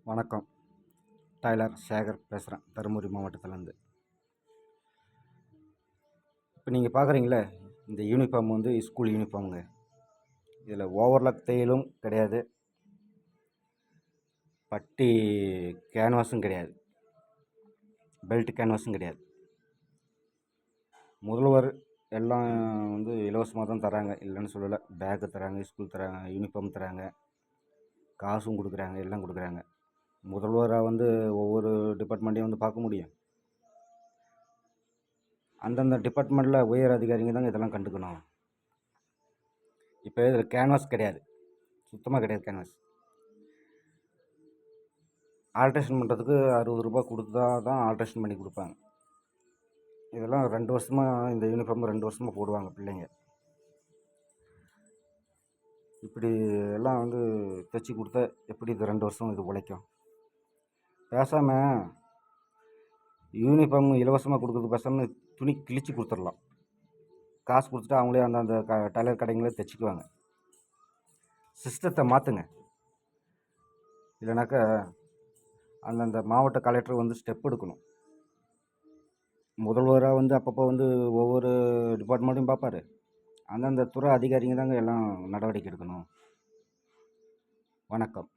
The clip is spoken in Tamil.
வணக்கம். டைலர் சேகர் பேசுகிறேன், தருமபுரி மாவட்டத்திலேருந்து. இப்போ நீங்கள் பார்க்குறீங்களே, இந்த யூனிஃபார்ம் வந்து ஸ்கூல் யூனிஃபார்முங்க. இதில் ஓவர்லாக் தையலும் கிடையாது, பட்டி கேன்வாஸும் கிடையாது, பெல்ட் கேன்வாஸும் கிடையாது. முதல்வர் எல்லாம் வந்து இலவசமாக தான் தராங்க, இல்லைன்னு சொல்லலை. பேக்கு தராங்க, ஸ்கூல் தராங்க, யூனிஃபார்ம் தராங்க, காசும் கொடுக்குறாங்க, எல்லாம் கொடுக்குறாங்க. முதல்வராக வந்து ஒவ்வொரு டிபார்ட்மெண்ட்டையும் வந்து பார்க்க முடியும். அந்தந்த டிபார்ட்மெண்ட்டில் உயர் அதிகாரிங்க தாங்க இதெல்லாம் கண்டுக்கணும். இப்போ இதில் கேன்வாஸ் கிடையாது, சுத்தமாக கிடையாது கேன்வாஸ். ஆல்ட்ரேஷன் பண்ணுறதுக்கு 60 ரூபா கொடுத்தா தான் ஆல்ட்ரேஷன் பண்ணி கொடுப்பாங்க. இதெல்லாம் 2 வருஷமாக, இந்த யூனிஃபார்ம் 2 வருஷமாக போடுவாங்க பிள்ளைங்க. இப்படி எல்லாம் வந்து தைச்சி கொடுத்தா எப்படி இது 2 வருஷம் இது உழைக்கும்? பேசாமல் யூனிஃபார்ம் இலவசமாக கொடுக்குறது பேசாமல் துணி கிழிச்சு கொடுத்துடலாம். காசு கொடுத்துட்டு அவங்களே அந்த டெய்லர் கடைங்களே தைச்சிக்குவாங்க. சிஸ்டத்தை மாற்றுங்க. இல்லைனாக்கா அந்தந்த மாவட்ட கலெக்டர் வந்து ஸ்டெப் எடுக்கணும். முதல்வராக வந்து அப்பப்போ வந்து ஒவ்வொரு டிபார்ட்மெண்ட்டையும் பார்ப்பார். அந்தந்த துறை அதிகாரிங்க தாங்க எல்லாம் நடவடிக்கை எடுக்கணும். வணக்கம்.